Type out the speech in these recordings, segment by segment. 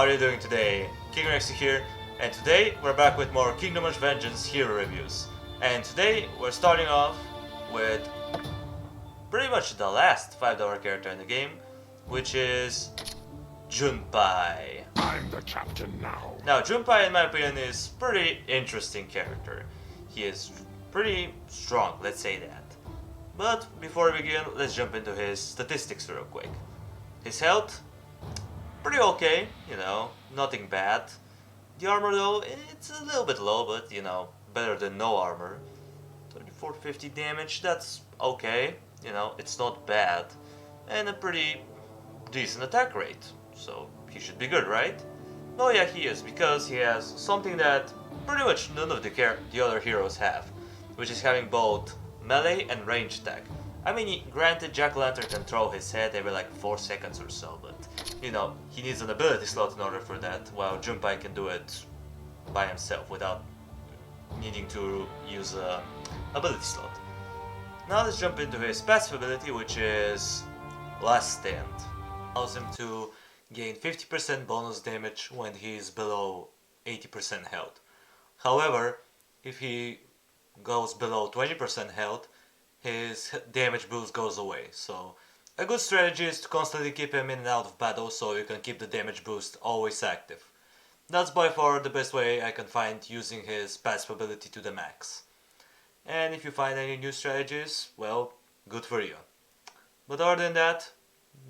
are you doing today? King Rexy here, and today we're back with more Kingdom of Vengeance hero reviews. And today we're starting off with pretty much the last $5 character in the game, which is Jun Pai. I'm the captain now. Now, Jun Pai, in my opinion, is a pretty interesting character. He is pretty strong, let's say that. But before we begin, let's jump into his statistics real quick. His health, pretty okay, you know, nothing bad. The armor though, it's a little bit low, but you know, better than no armor. 3450 damage, that's okay, you know, it's not bad. And a pretty decent attack rate, so he should be good, right? Oh yeah, he is, because he has something that pretty much none of the other heroes have, which is having both melee and range attack. I mean, granted, Jack-o'-lantern can throw his head every like 4 seconds or so, but you know, he needs an ability slot in order for that, while Jun Pai can do it by himself without needing to use a ability slot. Now let's jump into his passive ability, which is Last Stand. Allows him to gain 50% bonus damage when he is below 80% health. However, if he goes below 20% health, his damage boost goes away. So a good strategy is to constantly keep him in and out of battle so you can keep the damage boost always active. That's by far the best way I can find using his passive ability to the max. And if you find any new strategies, well, good for you. But other than that,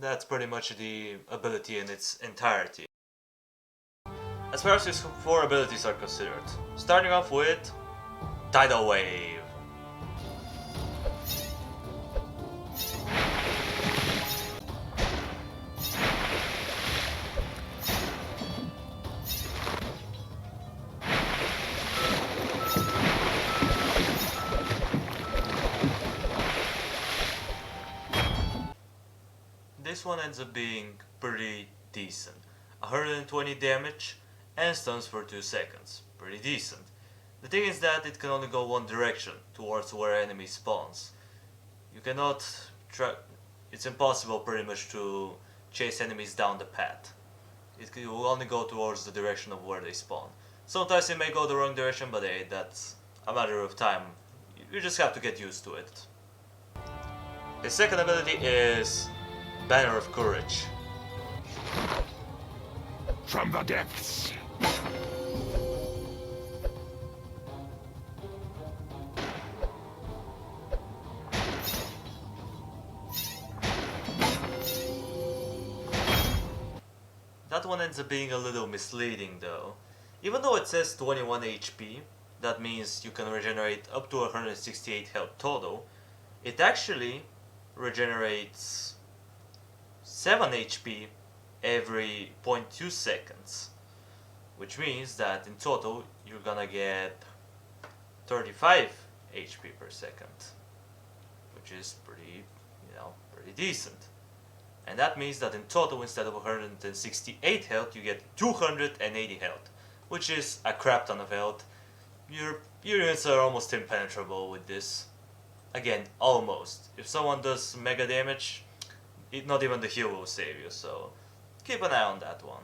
that's pretty much the ability in its entirety. As far as his 4 abilities are considered, starting off with Tidal Wave. This one ends up being pretty decent. 120 damage and stuns for 2 seconds. Pretty decent. The thing is that it can only go one direction, towards where enemy spawns. You cannot it's impossible pretty much to chase enemies down the path. It will only go towards the direction of where they spawn. Sometimes it may go the wrong direction, but hey, that's a matter of time. You just have to get used to it. His second ability is Banner of Courage. From the depths. That one ends up being a little misleading though. Even though it says 21 HP, that means you can regenerate up to 168 health total, it actually regenerates 7 HP every 0.2 seconds. Which means that in total you're gonna get 35 HP per second. Which is pretty, you know, pretty decent. And that means that in total, instead of 168 health, you get 280 health, which is a crap ton of health. Your units are almost impenetrable with this. Again, almost. If someone does mega damage, not even the heal will save you, so keep an eye on that one.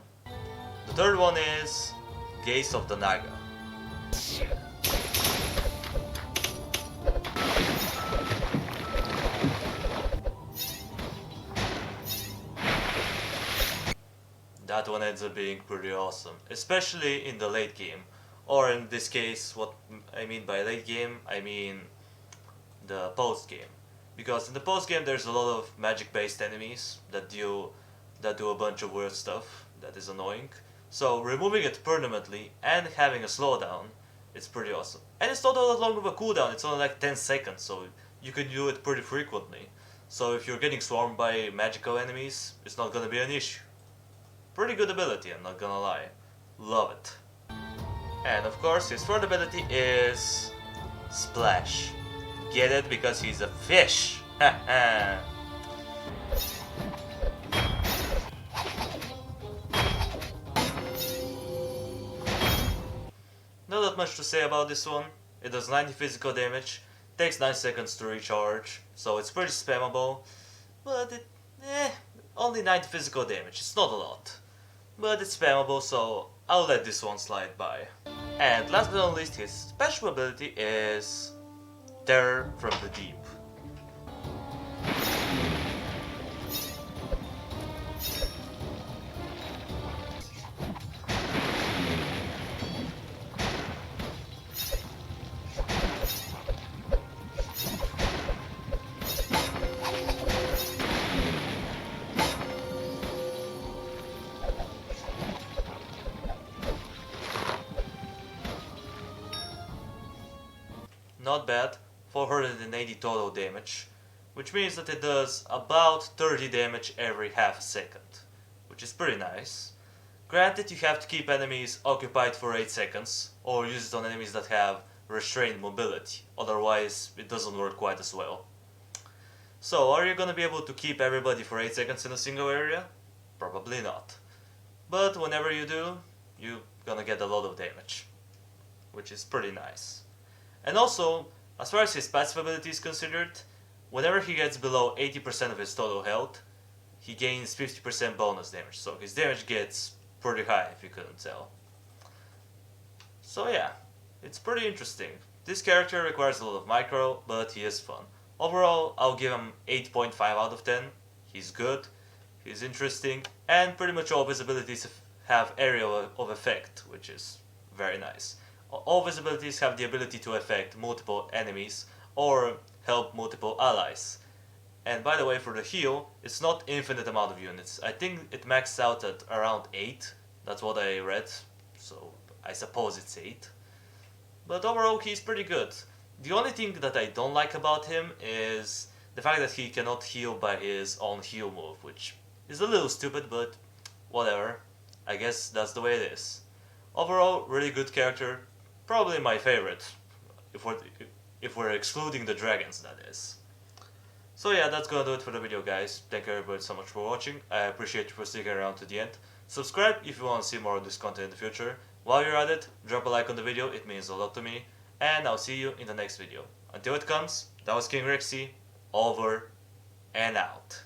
The third one is Gaze of the Naga. That one ends up being pretty awesome, especially in the late game, or in this case, what I mean by late game, I mean the post game, because in the post game there's a lot of magic based enemies that do a bunch of weird stuff that is annoying, so removing it permanently and having a slowdown, it's pretty awesome. And it's not all that long of a cooldown, it's only like 10 seconds, so you can do it pretty frequently. So if you're getting swarmed by magical enemies, it's not gonna be an issue. Pretty good ability, I'm not gonna lie. Love it. And of course, his third ability is Splash. Get it? Because he's a fish. Haha. Not that much to say about this one. It does 90 physical damage, takes 9 seconds to recharge, so it's pretty spammable. But only 90 physical damage, it's not a lot. but it's spammable, so I'll let this one slide by. And last but not least, his special ability is Terror from the Deep. Not bad, 480 total damage, which means that it does about 30 damage every half a second, which is pretty nice. Granted, you have to keep enemies occupied for 8 seconds, or use it on enemies that have restrained mobility, otherwise it doesn't work quite as well. So, are you gonna be able to keep everybody for 8 seconds in a single area? Probably not. But whenever you do, you're gonna get a lot of damage, which is pretty nice. And also, as far as his passive ability is considered, whenever he gets below 80% of his total health, he gains 50% bonus damage, so his damage gets pretty high if you couldn't tell. So yeah, it's pretty interesting. This character requires a lot of micro, but he is fun. Overall, I'll give him 8.5 out of 10. He's good, he's interesting, and pretty much all of his abilities have area of effect, which is very nice. All of his abilities have the ability to affect multiple enemies or help multiple allies. And by the way, for the heal, it's not infinite amount of units. I think it maxed out at around 8. That's what I read, so I suppose it's 8. But overall, he's pretty good. The only thing that I don't like about him is the fact that he cannot heal by his own heal move, which is a little stupid, but whatever. I guess that's the way it is. Overall, really good character. Probably my favorite, if we're excluding the dragons, that is. So yeah, that's gonna do it for the video, guys. Thank you everybody so much for watching. I appreciate you for sticking around to the end. Subscribe if you want to see more of this content in the future. While you're at it, drop a like on the video, it means a lot to me. And I'll see you in the next video. Until it comes, that was King Rexy, over and out.